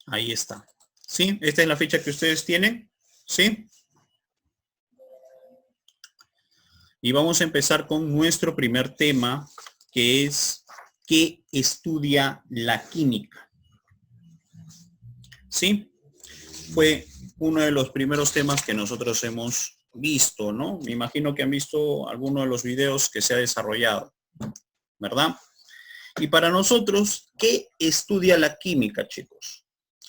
Ahí está. ¿Sí? Esta es la ficha que ustedes tienen. ¿Sí? Y vamos a empezar con nuestro primer tema, que es ¿qué estudia la química? ¿Sí? Fue uno de los primeros temas que nosotros hemos visto, ¿no? Me imagino que han visto alguno de los videos que se ha desarrollado, ¿verdad? Y para nosotros, ¿qué estudia la química, chicos?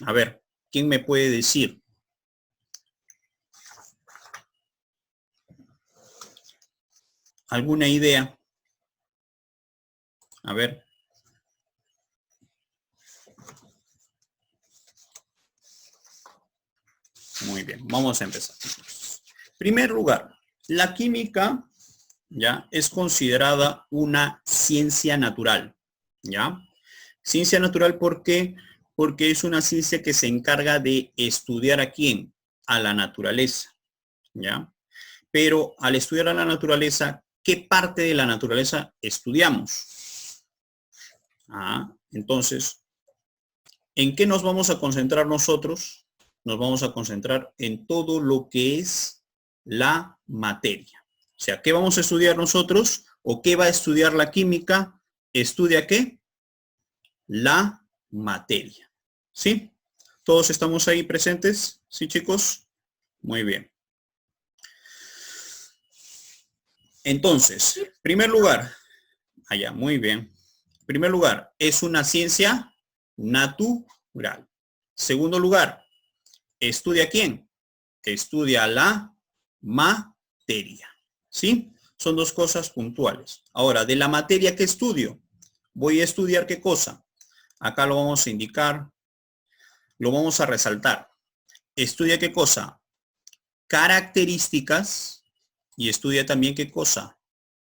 A ver, ¿quién me puede decir? ¿Alguna idea? A ver. Muy bien, vamos a empezar. En primer lugar, la química ya es considerada una ciencia natural, ¿ya? Ciencia natural, ¿por qué? Porque es una ciencia que se encarga de estudiar a quién, a la naturaleza, ¿ya? Pero al estudiar a la naturaleza, ¿qué parte de la naturaleza estudiamos? Entonces, ¿en qué nos vamos a concentrar nosotros? Nos vamos a concentrar en todo lo que es la materia. O sea, ¿qué vamos a estudiar nosotros? ¿O qué va a estudiar la química? ¿Estudia qué? La materia. ¿Sí? ¿Todos estamos ahí presentes? ¿Sí, chicos? Muy bien. Entonces, primer lugar, allá, muy bien. Primer lugar, es una ciencia natural. Segundo lugar, ¿estudia quién? Estudia la materia. ¿Sí? Son dos cosas puntuales. Ahora, de la materia que estudio, voy a estudiar qué cosa. Acá lo vamos a indicar, lo vamos a resaltar. Estudia qué cosa. Características y estudia también qué cosa.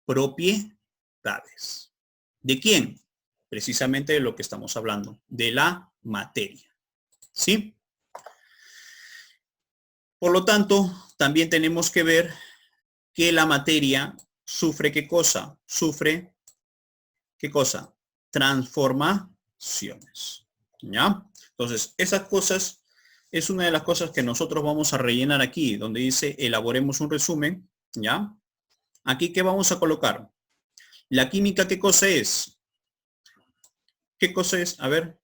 Propiedades. ¿De quién? Precisamente de lo que estamos hablando, de la materia. ¿Sí? Por lo tanto, también tenemos que ver que la materia sufre qué cosa, sufre qué cosa, transformaciones, ¿ya? Entonces, esas cosas es una de las cosas que nosotros vamos a rellenar aquí, donde dice elaboremos un resumen, ¿ya? Aquí, ¿qué vamos a colocar? La química, ¿qué cosa es? ¿Qué cosa es? A ver,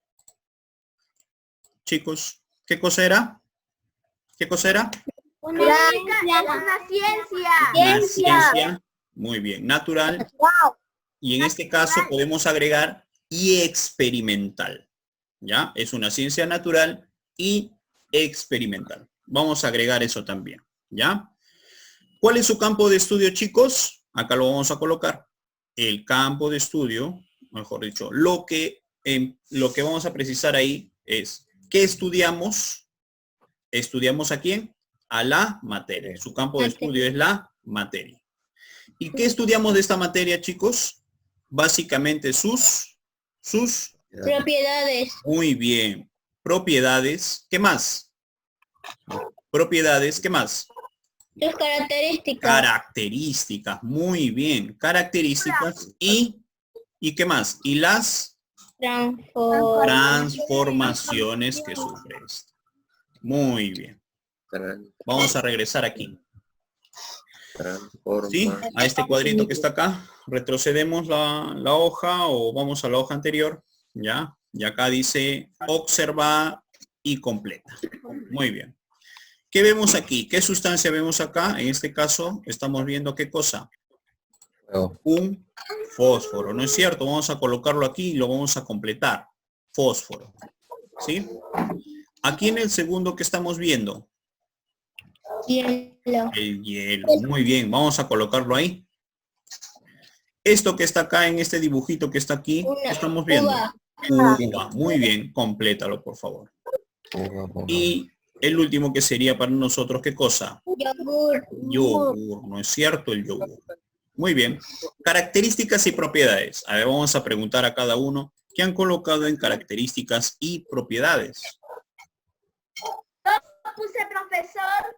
chicos, ¿qué cosa era? ¿Qué cosa era? Una ciencia. Una ciencia, muy bien, natural. Y en este caso podemos agregar y experimental. ¿Ya? Es una ciencia natural y experimental. Vamos a agregar eso también. ¿Ya? ¿Cuál es su campo de estudio, chicos? Acá lo vamos a colocar. El campo de estudio, mejor dicho, lo que vamos a precisar ahí es ¿qué estudiamos? ¿Estudiamos a quién? A la materia. Su campo de estudio es la materia. ¿Y qué estudiamos de esta materia, chicos? Básicamente sus Propiedades. Muy bien. Propiedades. ¿Qué más? Propiedades. ¿Qué más? Sus características. Características. Muy bien. Características ¿y qué más? Y las transformaciones que sufre esto. Muy bien. Vamos a regresar aquí. ¿Sí? A este cuadrito que está acá. Retrocedemos la hoja o vamos a la hoja anterior. ¿Ya? Y acá dice observa y completa. Muy bien. ¿Qué vemos aquí? ¿Qué sustancia vemos acá? En este caso estamos viendo qué cosa. Un fósforo, ¿no es cierto? Vamos a colocarlo aquí y lo vamos a completar. Fósforo. ¿Sí? Aquí en el segundo que estamos viendo. Hielo. El hielo. Muy bien, vamos a colocarlo ahí. Esto que está acá en este dibujito que está aquí, ¿qué estamos viendo? Uva. Muy bien, complétalo, por favor. Y el último que sería para nosotros, ¿qué cosa? Yogur. Yogur, ¿no es cierto? El yogur. Muy bien. Características y propiedades. A ver, vamos a preguntar a cada uno qué han colocado en características y propiedades. Yo puse profesor,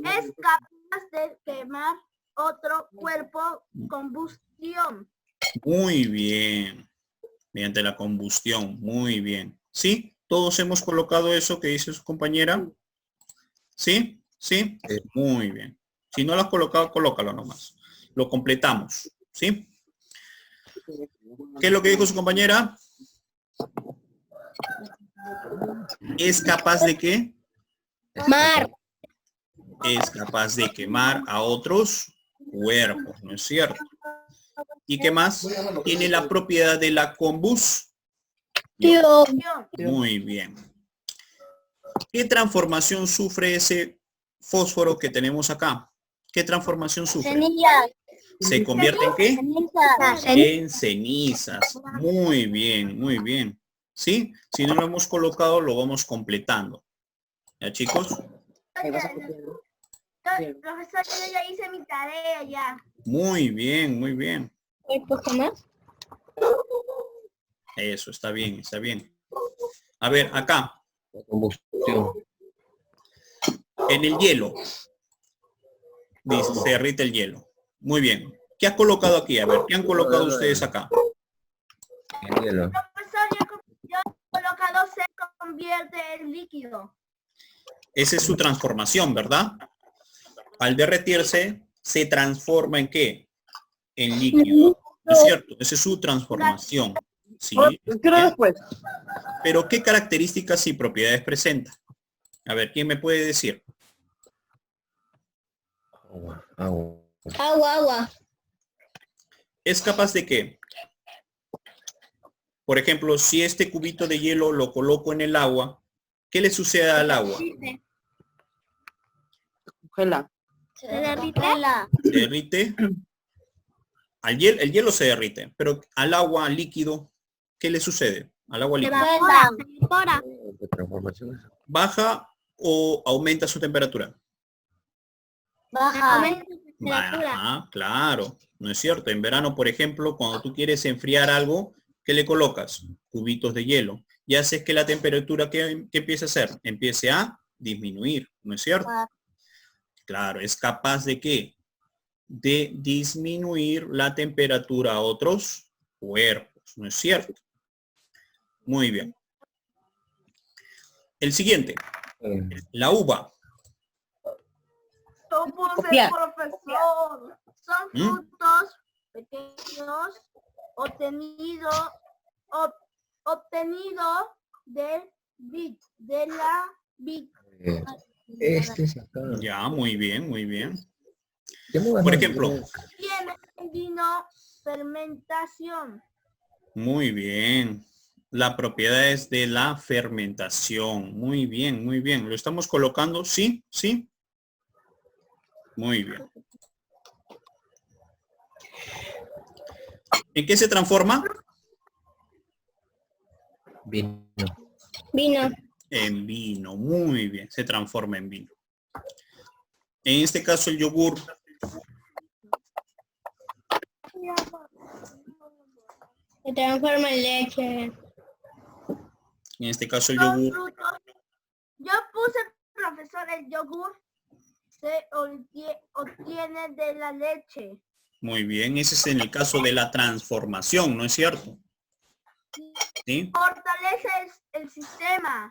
es capaz de quemar otro cuerpo, combustión. Muy bien. Mediante la combustión. Muy bien. ¿Sí? ¿Todos hemos colocado eso que dice su compañera? ¿Sí? ¿Sí? Muy bien. Si no lo has colocado, colócalo nomás. Lo completamos. ¿Sí? ¿Qué es lo que dijo su compañera? ¿Es capaz de qué? Mar. Es capaz de quemar a otros cuerpos, ¿no es cierto? ¿Y qué más? Tiene la propiedad de la combustión. Muy bien. ¿Qué transformación sufre ese fósforo que tenemos acá? ¿Qué transformación sufre? Cenizas. ¿Se convierte en qué? Cenizas. En cenizas. Muy bien, muy bien. ¿Sí? Si no lo hemos colocado, lo vamos completando. ¿Ya, chicos? Profesor, yo ya hice mi tarea ya. Muy bien, muy bien. ¿Qué más? Eso, está bien, está bien. A ver, acá. La combustión. En el hielo. Dice, se derrite el hielo. Muy bien. ¿Qué has colocado aquí? A ver, ¿qué han colocado ustedes acá? El hielo. Profesor, yo he colocado se convierte en líquido. Esa es su transformación, ¿verdad? Al derretirse, se transforma ¿en qué? En líquido. ¿No es cierto? Esa es su transformación. Sí. Pero ¿qué características y propiedades presenta? A ver, ¿quién me puede decir? Agua, agua. Agua. ¿Es capaz de qué? Por ejemplo, si este cubito de hielo lo coloco en el agua, ¿qué le sucede al agua? ¿Se derrite? ¿Se derrite? El hielo se derrite, pero al agua líquido, ¿qué le sucede? Al agua líquido. Evapora. ¿Qué transformación es? ¿Baja o aumenta su temperatura? Baja. Ajá, claro, no es cierto. En verano, por ejemplo, cuando tú quieres enfriar algo, ¿qué le colocas? Cubitos de hielo. Y haces que la temperatura que empiece a hacer, empiece a disminuir, ¿no es cierto? Claro, es capaz de ¿qué? De disminuir la temperatura a otros cuerpos, ¿no es cierto? Muy bien. El siguiente, la uva. Yo puse profesor. Son frutos pequeños obtenidos de la vid. Este es acá. Ya, muy bien, muy bien. Por Por ejemplo, Tiene vino fermentación. muy bien. La propiedad es de la fermentación. Muy bien, muy bien. ¿Lo estamos colocando? Sí, sí. Muy bien. ¿En qué se transforma? Vino. Vino. En vino. Muy bien. Se transforma en vino. En este caso el yogur. Se transforma en leche. En este caso el Son yogur. frutos. Yo puse, profesor, el yogur se obtiene de la leche. Muy bien. Ese es en el caso de la transformación, ¿no es cierto? ¿Sí? Fortalece el sistema.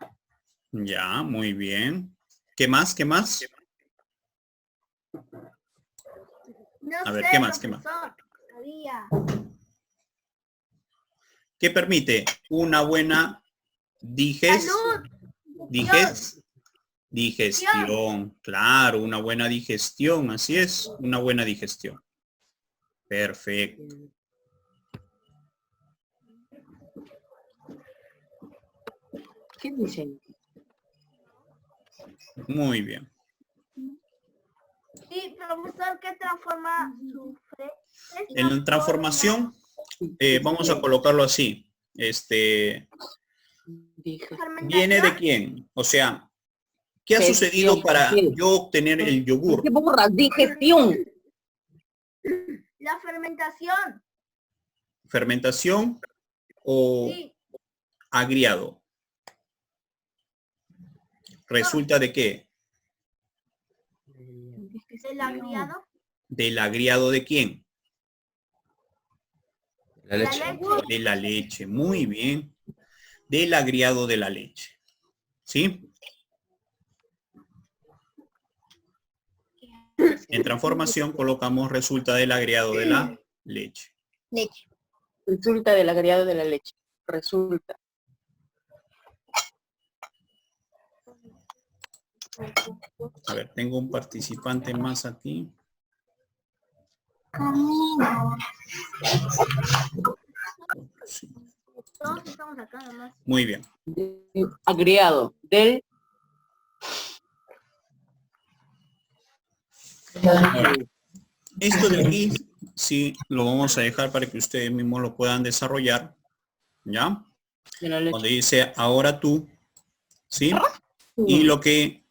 Ya, muy bien. ¿Qué más? ¿Qué más? No A ver, sé, ¿qué más? ¿Qué más? profesor, sabía. ¿Qué permite? Una buena Salud. digestión. Claro, una buena digestión. Así es, una buena digestión. Perfecto. ¿Qué dicen? Muy bien. Y profesor, ¿qué transforma sufre? En la transformación, vamos a colocarlo así. ¿Viene de quién? O sea, ¿qué ha sucedido para yo obtener el yogur? ¿Qué borras? Digestión. La fermentación. ¿Fermentación o Sí. agriado? ¿Resulta de qué? ¿El agriado? ¿Del agriado de quién? La leche. De la leche. Muy bien. del agregado de la leche. ¿Sí? En transformación colocamos resulta del agregado de la leche. Leche. Resulta del agregado de la leche. Resulta. A ver, tengo un participante más aquí. Sí. Todos estamos acá nomás. Muy bien. Agregado del... Ahora, esto de aquí, sí, lo vamos a dejar para que ustedes mismos lo puedan desarrollar. ¿Ya? de la leche. Donde dice ahora tú, ¿sí? Y lo que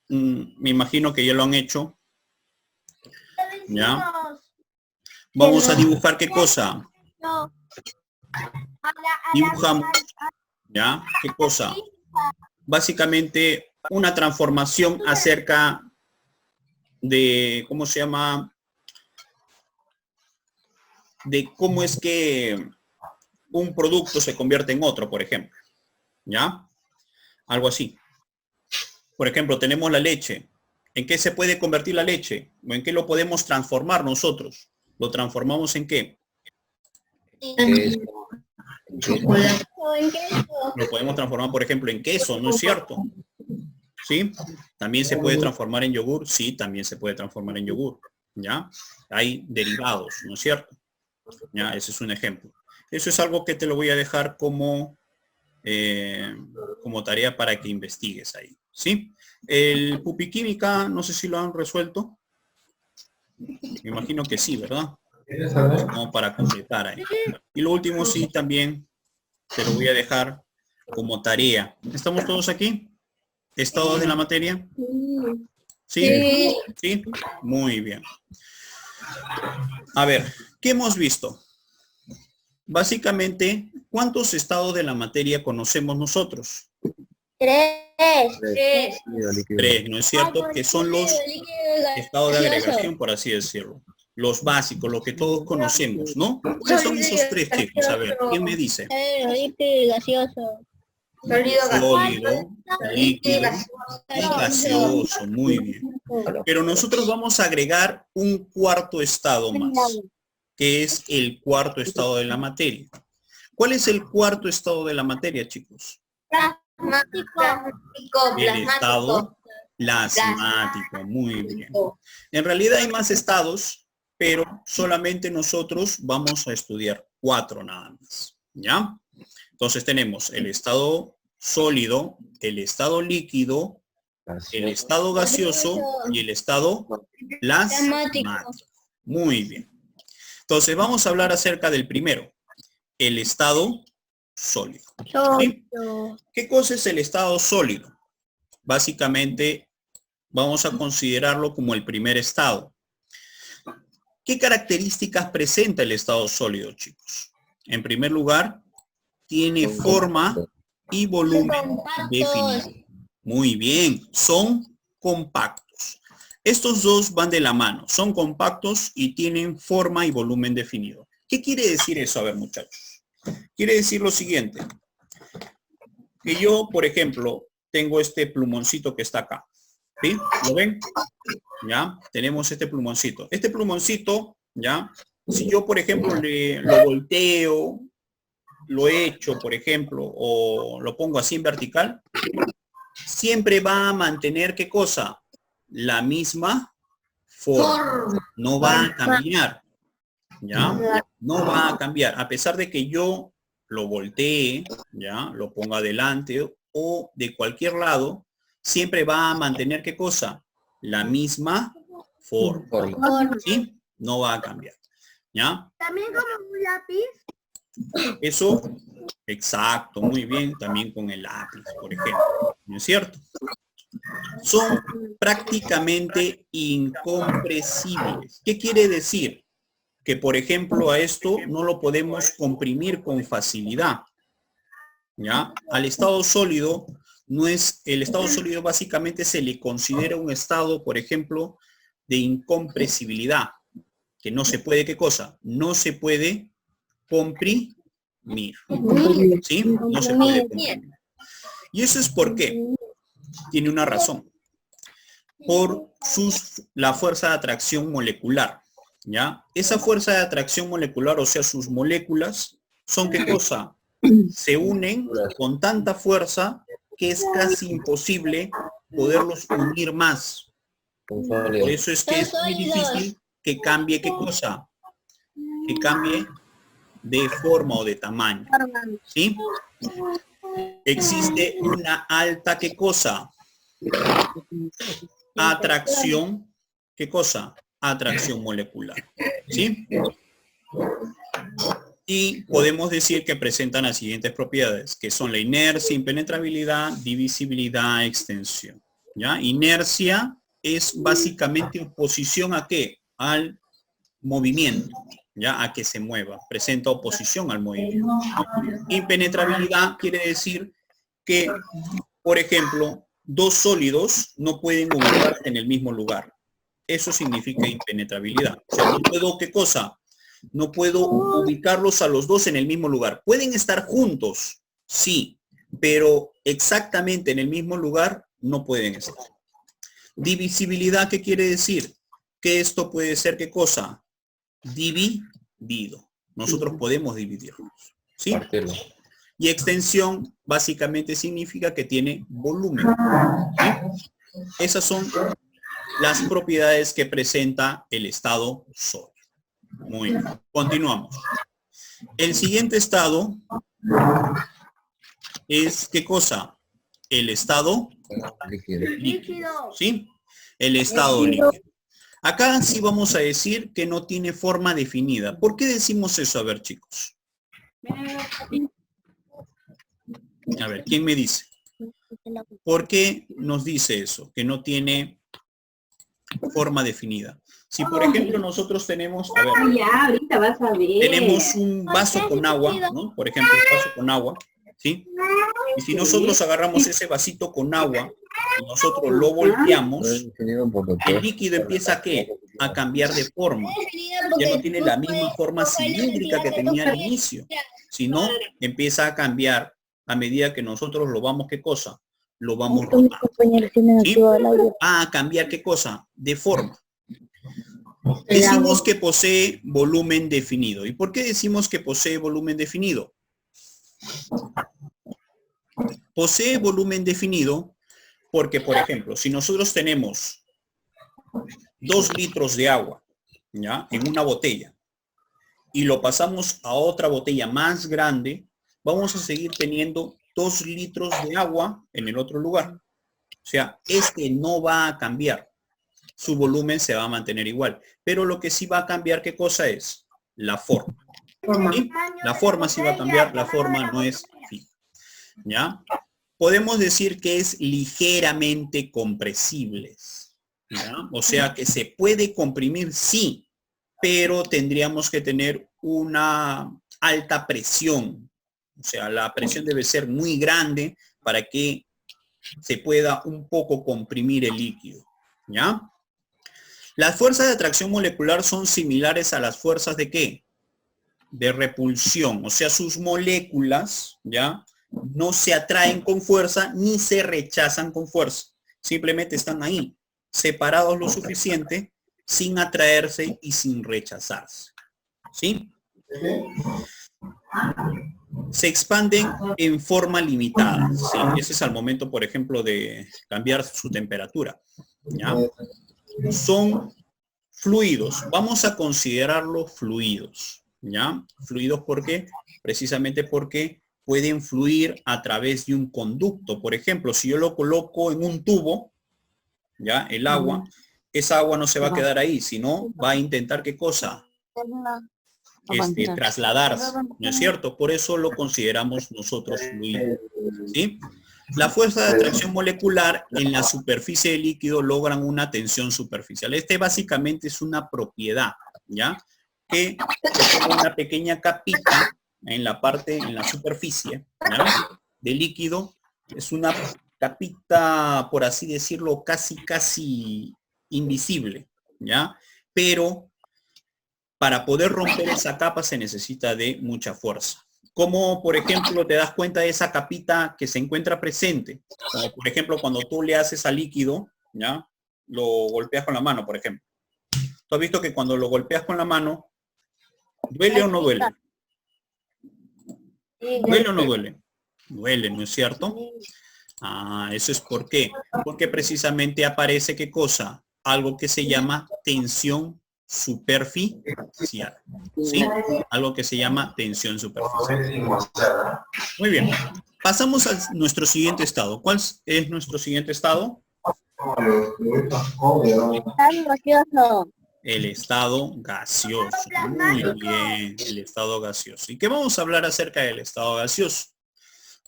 me imagino que ya lo han hecho. ¿Ya? Vamos a dibujar qué cosa. No. Dibujamos. ¿Ya? ¿Qué cosa? Básicamente una transformación acerca de, ¿cómo se llama? De cómo es que un producto se convierte en otro, por ejemplo. ¿Ya? Algo así. Por ejemplo, tenemos la leche. ¿En qué se puede convertir la leche? ¿O en qué lo podemos transformar nosotros? ¿Lo transformamos en qué? ¿O en queso? Lo podemos transformar, por ejemplo, en queso, ¿no es cierto? ¿Sí? ¿También se puede transformar en yogur? Sí, también se puede transformar en yogur. ¿Ya? Hay derivados, ¿no es cierto? ¿Ya? Ese es un ejemplo. Eso es algo que te lo voy a dejar como, como tarea para que investigues ahí. ¿Sí? El pupiquímica, no sé si lo han resuelto. Me imagino que sí, ¿verdad? Como para completar ahí. Y lo último sí también te lo voy a dejar como tarea. ¿Estamos todos aquí? ¿Estados de la materia? ¿Sí? ¿Sí? Muy bien. A ver, ¿qué hemos visto? Básicamente, ¿cuántos estados de la materia conocemos nosotros? 3. Tres, ¿no es cierto? Que son los estados de agregación, por así decirlo. Los básicos, lo que todos conocemos, ¿no? ¿Cuáles son esos tres, chicos? A ver, ¿quién me dice? Líquido y gaseoso. Sólido, líquido y gaseoso. Muy bien. Pero nosotros vamos a agregar un cuarto estado más, que es el cuarto estado de la materia. ¿Cuál es el cuarto estado de la materia, chicos? El estado plasmático. Muy bien. En realidad hay más estados, pero solamente nosotros vamos a estudiar 4 nada más. ¿Ya? Entonces tenemos el estado sólido, el estado líquido, el estado gaseoso y el estado plasmático. Muy bien. Entonces vamos a hablar acerca del primero, el estado sólido. ¿Sí? ¿Qué cosa es el estado sólido? Básicamente vamos a considerarlo como el primer estado. ¿Qué características presenta el estado sólido, chicos? En primer lugar, tiene forma y volumen definido. Muy bien, son compactos. Estos dos van de la mano, son compactos y tienen forma y volumen definido. ¿Qué quiere decir eso? A ver, muchachos. Quiere decir lo siguiente. Que yo, por ejemplo, tengo este plumoncito que está acá. ¿Sí? ¿Lo ven? ¿Ya? Tenemos este plumoncito. Este plumoncito, ¿ya? Si yo, por ejemplo, lo volteo, lo echo, por ejemplo, o lo pongo así en vertical, siempre va a mantener, ¿qué cosa? La misma forma. No va a cambiar. ¿Ya? No va a cambiar. A pesar de que yo lo voltee, ¿ya? Lo ponga adelante o de cualquier lado, siempre va a mantener, ¿qué cosa? La misma forma. ¿Sí? No va a cambiar. ¿Ya? También como un lápiz. Eso, exacto, muy bien, también con el lápiz, por ejemplo, ¿no es cierto? Son prácticamente incompresibles. ¿Qué quiere decir? Que, por ejemplo, a esto no lo podemos comprimir con facilidad. ¿Ya? Al estado sólido, no es, el estado sólido básicamente se le considera un estado, por ejemplo, de incompresibilidad, que no se puede, ¿qué cosa? No se puede comprimir, ¿Sí? No se puede comprimir. ¿Y eso es por qué? Tiene una razón. Por la fuerza de atracción molecular, ¿ya? Esa fuerza de atracción molecular, o sea, sus moléculas, ¿son qué cosa? Se unen con tanta fuerza que es casi imposible poderlos unir más. Por eso es que es muy difícil que cambie qué cosa, que cambie de forma o de tamaño, ¿sí? Existe una alta qué cosa, atracción, ¿qué cosa? Atracción molecular, ¿sí? Y podemos decir que presentan las siguientes propiedades, que son la inercia, impenetrabilidad, divisibilidad, extensión, ¿ya? Inercia es básicamente oposición ¿a qué? Al movimiento, ¿ya? A que se mueva. Presenta oposición al movimiento. Impenetrabilidad quiere decir que, por ejemplo, dos sólidos no pueden ubicarse en el mismo lugar. Eso significa impenetrabilidad. O sea, no puedo, ¿qué cosa? No puedo ubicarlos a los dos en el mismo lugar. Pueden estar juntos, sí, pero exactamente en el mismo lugar no pueden estar. Divisibilidad, ¿qué quiere decir? Que esto puede ser, ¿qué cosa? Dividido. Nosotros podemos dividirlos, ¿sí? Y extensión básicamente significa que tiene volumen, ¿sí? Esas son las propiedades que presenta el estado sólido. Muy bien, continuamos. El siguiente estado es, ¿qué cosa? El estado líquido, ¿sí? El estado líquido. Acá sí vamos a decir que no tiene forma definida. ¿Por qué decimos eso? A ver, chicos. A ver, ¿quién me dice? ¿Por qué nos dice eso? Que no tiene forma definida. Si por ejemplo nosotros tenemos, a ver, Ya, ahorita vas a ver. tenemos un vaso con agua, ¿no? Por ejemplo, un vaso con agua, ¿sí? Y si nosotros agarramos ese vasito con agua y nosotros lo volteamos, el líquido empieza ¿a qué? A cambiar de forma. Ya no tiene la misma forma cilíndrica que tenía al inicio, sino empieza a cambiar a medida que nosotros lo vamos, ¿qué cosa? Lo vamos rotando. ¿Sí? A cambiar ¿qué cosa? De forma. Decimos que posee volumen definido. ¿Y por qué decimos que posee volumen definido? Posee volumen definido porque, por ejemplo, si nosotros tenemos 2 litros de agua, ¿ya? En una botella y lo pasamos a otra botella más grande, vamos a seguir teniendo 2 litros de agua en el otro lugar. O sea, este no va a cambiar. Su volumen se va a mantener igual. Pero lo que sí va a cambiar, ¿qué cosa es? La forma. ¿Sí? La forma sí va a cambiar, la forma no es fija. ¿Ya? Podemos decir que es ligeramente compresibles. ¿Ya? O sea, que se puede comprimir, sí, pero tendríamos que tener una alta presión. O sea, la presión debe ser muy grande para que se pueda un poco comprimir el líquido. ¿Ya? Las fuerzas de atracción molecular son similares a las fuerzas de ¿qué? De repulsión. O sea, sus moléculas, ¿ya? No se atraen con fuerza ni se rechazan con fuerza. Simplemente están ahí, separados lo suficiente, sin atraerse y sin rechazarse. ¿Sí? Se expanden en forma limitada. ¿Sí? Ese es al momento, por ejemplo, de cambiar su temperatura. ¿Ya? Son fluidos. Vamos a considerarlos fluidos. ¿Ya? Fluidos porque precisamente porque pueden fluir a través de un conducto. Por ejemplo, si yo lo coloco en un tubo, ¿ya? El agua, esa agua no se va a quedar ahí, sino va a intentar ¿qué cosa? Trasladarse, ¿no es cierto? Por eso lo consideramos nosotros fluido. ¿Sí? La fuerza de atracción molecular en la superficie del líquido logran una tensión superficial. Este básicamente es una propiedad, ¿ya? Que tiene una pequeña capita en la parte, en la superficie, ¿ya? Del líquido. Es una capita, por así decirlo, casi invisible, ¿ya? Pero para poder romper esa capa se necesita de mucha fuerza. ¿Cómo, por ejemplo, te das cuenta de esa capita que se encuentra presente? Como, por ejemplo, cuando tú le haces al líquido, ¿ya? Lo golpeas con la mano, por ejemplo. ¿Tú has visto que cuando lo golpeas con la mano, duele o no duele? ¿Duele o no duele? Duele, ¿no es cierto? Ah, eso es por qué. Porque precisamente aparece, ¿qué cosa? Algo que se llama tensión superficial. ¿Sí? Algo que se llama tensión superficial. Muy bien. Pasamos a nuestro siguiente estado. ¿Cuál es nuestro siguiente estado? El estado gaseoso. Muy bien, el estado gaseoso. ¿Y qué vamos a hablar acerca del estado gaseoso?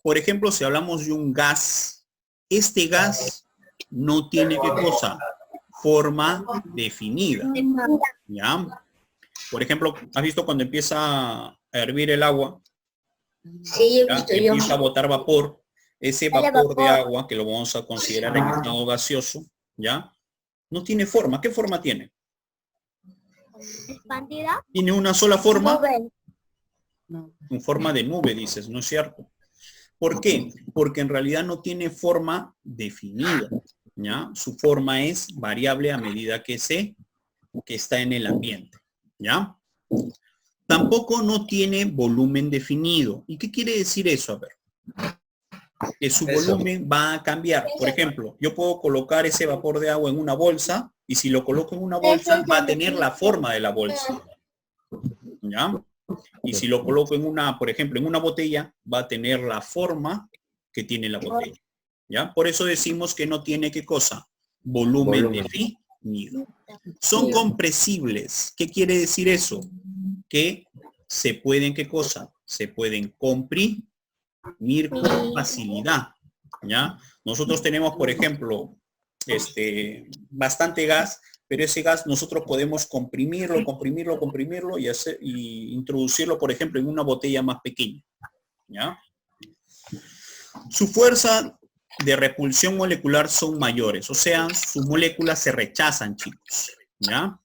Por ejemplo, si hablamos de un gas, este gas no tiene ¿qué cosa? Forma definida. ¿Ya? Por ejemplo, ¿has visto cuando empieza a hervir el agua? Sí, he ¿Ya? visto yo. Empieza a botar vapor. Ese vapor de agua, que lo vamos a considerar en estado gaseoso, ¿ya? No tiene forma. ¿Qué forma tiene? ¿Expandida? ¿Tiene una sola forma? No. En forma de nube, dices, ¿no es cierto? ¿Por qué? Porque en realidad no tiene forma definida, ¿ya? Su forma es variable a medida que está en el ambiente, ¿ya? Tampoco no tiene volumen definido. ¿Y qué quiere decir eso? A ver. Que su volumen va a cambiar. Por ejemplo, yo puedo colocar ese vapor de agua en una bolsa y si lo coloco en una bolsa va a tener la forma de la bolsa, ¿ya? Y si lo coloco en una, por ejemplo, en una botella, va a tener la forma que tiene la botella, ¿ya? Por eso decimos que no tiene, ¿qué cosa? Volumen definido. Son compresibles. ¿Qué quiere decir eso? Que se pueden, ¿qué cosa? Se pueden comprimir con facilidad, ¿ya? Nosotros tenemos, por ejemplo, bastante gas, pero ese gas nosotros podemos comprimirlo y introducirlo, por ejemplo, en una botella más pequeña, ¿ya? Su fuerza de repulsión molecular son mayores, o sea, sus moléculas se rechazan, chicos, ¿ya?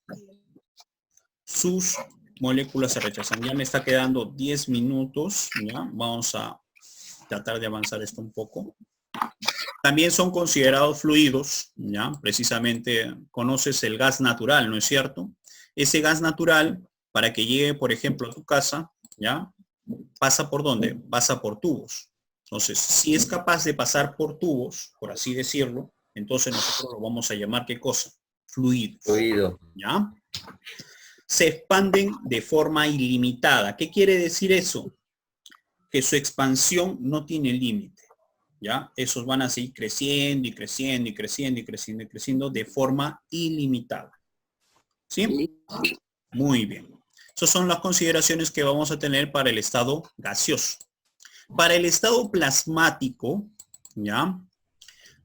Sus moléculas se rechazan. Ya me está quedando 10 minutos, ¿ya? Vamos a tratar de avanzar esto un poco. También son considerados fluidos, ¿ya? Precisamente conoces el gas natural, ¿no es cierto? Ese gas natural, para que llegue, por ejemplo, a tu casa, ¿ya? ¿Pasa por dónde? Pasa por tubos. Entonces, si es capaz de pasar por tubos, por así decirlo, entonces nosotros lo vamos a llamar, ¿qué cosa? Fluidos. Fluido. ¿Ya? Se expanden de forma ilimitada. ¿Qué quiere decir eso? Que su expansión no tiene límite, ¿ya? Esos van a seguir creciendo y creciendo y creciendo y creciendo y creciendo de forma ilimitada. ¿Sí? Muy bien. Esas son las consideraciones que vamos a tener para el estado gaseoso. Para el estado plasmático, ¿ya?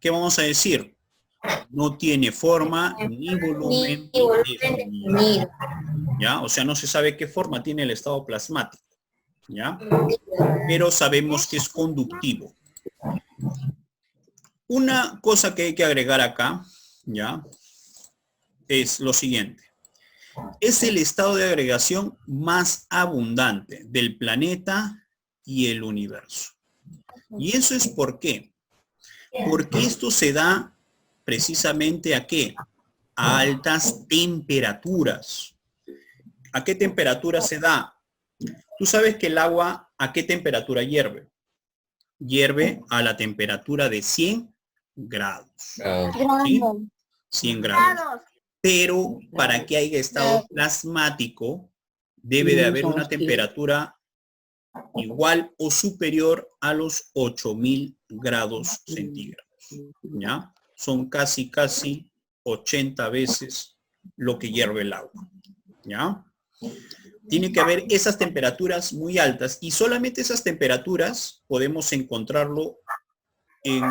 ¿Qué vamos a decir? No tiene forma ni volumen definido, ¿ya? O sea, no se sabe qué forma tiene el estado plasmático, ¿ya? Pero sabemos que es conductivo. Una cosa que hay que agregar acá, ¿ya? Es lo siguiente. Es el estado de agregación más abundante del planeta y el universo. ¿Y eso es por qué? Porque esto se da precisamente ¿a qué? A altas temperaturas. ¿A qué temperatura se da? Tú sabes que el agua, ¿a qué temperatura hierve? Hierve a la temperatura de 100 grados. ¿Sí? 100 grados. Pero para que haya estado plasmático, debe de haber una temperatura igual o superior a los 8000 grados centígrados. ¿Ya? Son casi 80 veces lo que hierve el agua. ¿Ya? Tiene que haber esas temperaturas muy altas y solamente esas temperaturas podemos encontrarlo en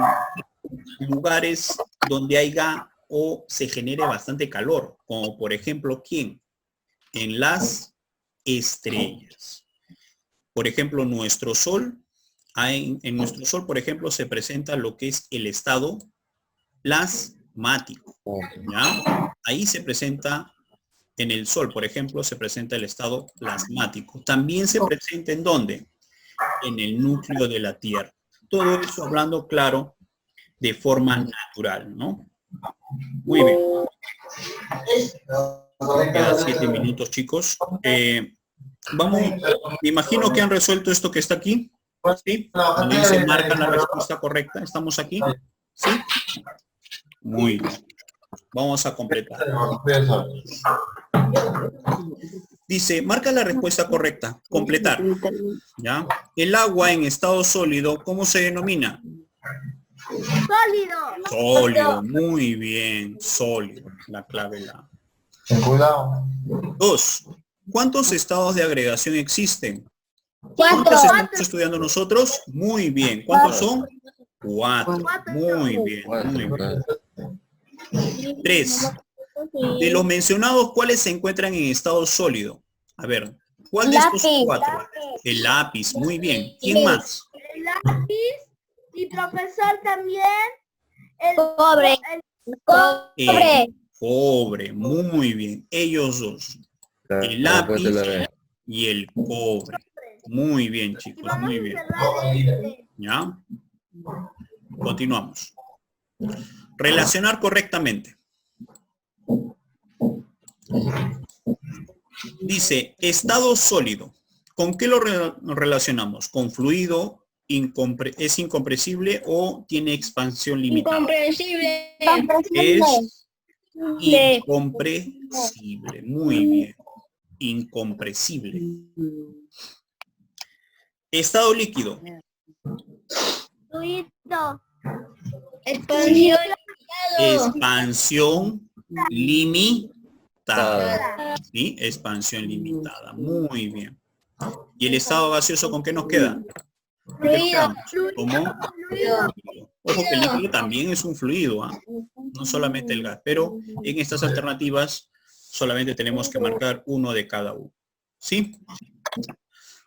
lugares donde haya o se genere bastante calor, como por ejemplo, ¿quién? En las estrellas. Por ejemplo, nuestro Sol, en nuestro Sol, por ejemplo, se presenta lo que es el estado plasmático, ¿ya? Ahí se presenta, en el Sol, por ejemplo, se presenta el estado plasmático. También se presenta ¿en dónde? en el núcleo de la Tierra. Todo eso hablando, claro, de forma natural, ¿no? Muy bien. Quedan 7 minutos, chicos. Vamos, me imagino que han resuelto esto que está aquí. ¿Sí? Cuando dice marca la respuesta correcta, ¿estamos aquí? ¿Sí? Muy bien. Vamos a completar. Dice, marca la respuesta correcta. Completar. ¿Ya? El agua en estado sólido, ¿cómo se denomina? Sólido. Sólido. Muy bien. Sólido. La clave la. Ten cuidado. 2. ¿Cuántos estados de agregación existen? 4. ¿Cuántos estamos estudiando nosotros? Muy bien. ¿Cuántos son? 4. Muy bien. Muy bien. 3. De los mencionados, ¿cuáles se encuentran en estado sólido? A ver, ¿cuál de estos Lápiz. 4? El lápiz, muy bien. ¿Quién más? El lápiz y profesor también. El Cobre. El Cobre. cobre, muy bien. Ellos dos. El lápiz y el cobre. Muy bien, y chicos, vamos muy a bien. cerrar este. ¿Ya? Continuamos. Relacionar correctamente. Dice, estado sólido. ¿Con qué lo relacionamos? ¿Con fluido, es incompresible o tiene expansión limitada? Incomprensible. Es incompresible. Muy bien. Incompresible. Estado líquido. Fluido. Expansión. Expansión limitada. ¿Sí? Expansión limitada. Muy bien. ¿Y el estado gaseoso con qué nos queda? Fluido. ¿Cómo? Ojo que el líquido también es un fluido, ¿ah? No solamente el gas, pero en estas alternativas solamente tenemos que marcar uno de cada uno. ¿Sí?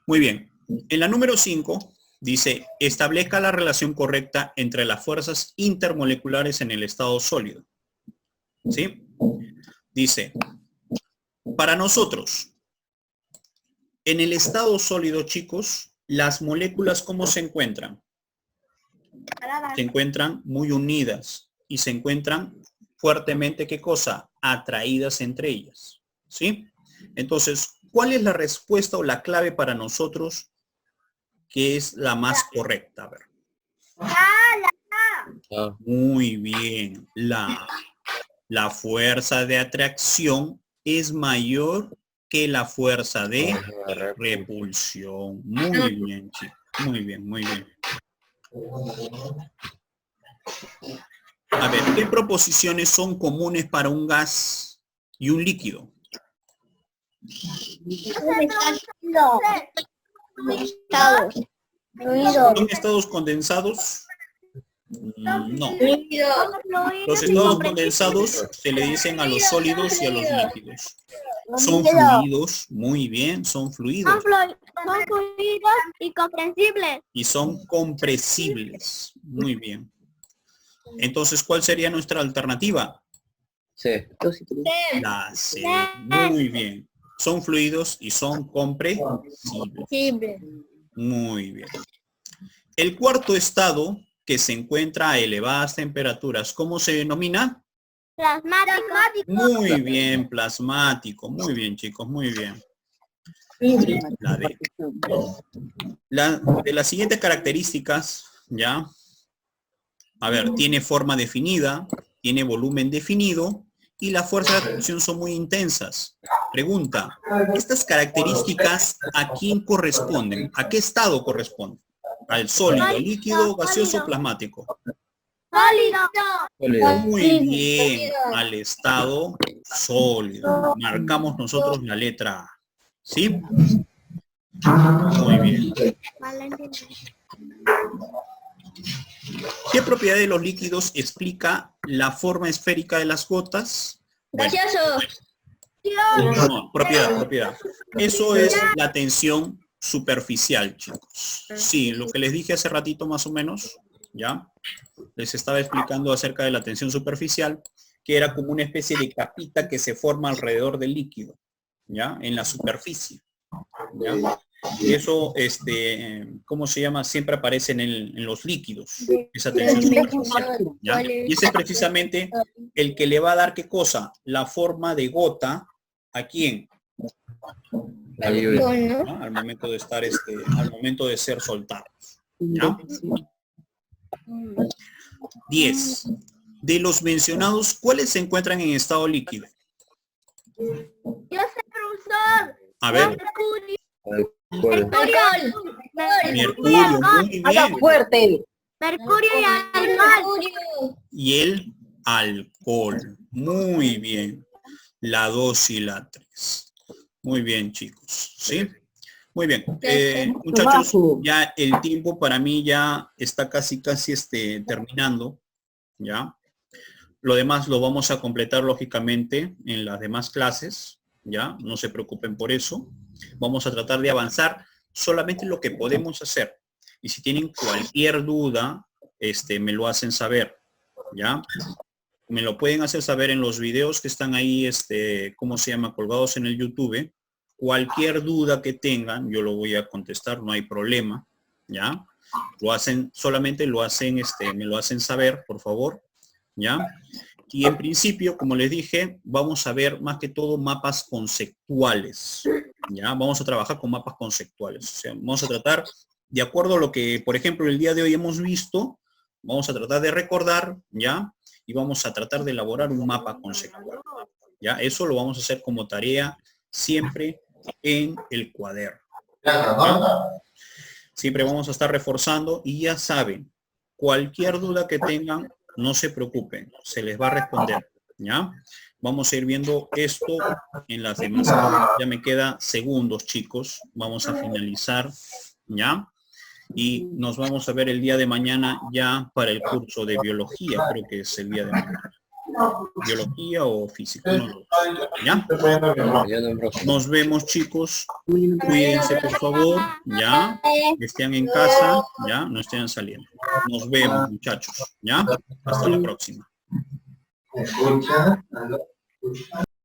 Muy bien. En la número 5 dice, establezca la relación correcta entre las fuerzas intermoleculares en el estado sólido. ¿Sí? Dice, para nosotros, en el estado sólido, chicos, las moléculas, ¿cómo se encuentran? Se encuentran muy unidas y se encuentran fuertemente, ¿qué cosa? Atraídas entre ellas. ¿Sí? Entonces, ¿cuál es la respuesta o la clave para nosotros que es la más correcta? A ver. Muy bien. La fuerza de atracción es mayor que la fuerza de repulsión. Muy bien, chicos. Muy bien, muy bien. A ver, ¿qué proposiciones son comunes para un gas y un líquido? Estados. Fluido. ¿Son estados condensados? No. Fluido. Los estados condensados se le dicen a los sólidos y a los líquidos. Son fluidos, muy bien, son fluidos. Son fluidos y comprensibles. Y son compresibles. Muy bien. Entonces, ¿cuál sería nuestra alternativa? Sí. La C. Muy bien. Son fluidos y son compresibles. Muy bien. El cuarto estado que se encuentra a elevadas temperaturas, ¿cómo se denomina? Plasmático. Muy bien, plasmático. Muy bien, chicos, muy bien. La D. De las siguientes características, ¿ya? A ver, tiene forma definida, tiene volumen definido y la fuerza de atracción son muy intensas. Pregunta, ¿estas características a quién corresponden? ¿A qué estado corresponden? ¿Al sólido, líquido, gaseoso, plasmático? Sólido. Muy bien, al estado sólido. Marcamos nosotros la letra A. ¿Sí? Muy bien. ¿Qué propiedad de los líquidos explica la forma esférica de las gotas? Bueno, no, propiedad. Eso es la tensión superficial, chicos. Sí, lo que les dije hace ratito más o menos, ¿ya? Les estaba explicando acerca de la tensión superficial, que era como una especie de capita que se forma alrededor del líquido, ¿ya? En la superficie, ¿ya? Y eso, ¿cómo se llama? Siempre aparece en los líquidos, esa tensión superficial, ¿ya? Y ese es precisamente el que le va a dar, ¿qué cosa? La forma de gota, ¿a quién? La lluvia. ¿No? Al momento de estar, al momento de ser soltados, ¿ya? 10. De los mencionados, ¿cuáles se encuentran en estado líquido? Yo sé, profesor. A ver, Mercurio. Alcohol. mercurio, muy ¡Habla bien. fuerte! Mercurio y alcohol. Y el alcohol, muy bien. La 2 y la 3. Muy bien, chicos, ¿sí? Muy bien. Muchachos, ya el tiempo para mí ya está casi terminando, ¿ya? Lo demás lo vamos a completar lógicamente en las demás clases, ¿ya? No se preocupen por eso. Vamos a tratar de avanzar solamente lo que podemos hacer. Y si tienen cualquier duda, me lo hacen saber, ¿ya? Me lo pueden hacer saber en los videos que están ahí, ¿cómo se llama? Colgados en el YouTube. Cualquier duda que tengan, yo lo voy a contestar, no hay problema, ¿ya? Lo hacen, solamente lo hacen, me lo hacen saber, por favor, ¿ya? Y en principio, como les dije, vamos a ver más que todo mapas conceptuales, ¿ya? Vamos a trabajar con mapas conceptuales, o sea, vamos a tratar, de acuerdo a lo que, por ejemplo, el día de hoy hemos visto, vamos a tratar de recordar, ¿ya? Y vamos a tratar de elaborar un mapa conceptual, ¿ya? Eso lo vamos a hacer como tarea siempre en el cuaderno, ¿ya? Siempre vamos a estar reforzando y ya saben, cualquier duda que tengan, no se preocupen, se les va a responder, ¿ya? Vamos a ir viendo esto en las demás. Ya me queda segundos, chicos. Vamos a finalizar, ¿ya? Y nos vamos a ver el día de mañana ya para el curso de biología, creo que es el día de mañana. Biología o física, no lo sé, ¿ya? Nos vemos, chicos. Cuídense, por favor, ¿ya? Que estén en casa, ¿ya? No estén saliendo. Nos vemos, muchachos, ¿ya? Hasta la próxima.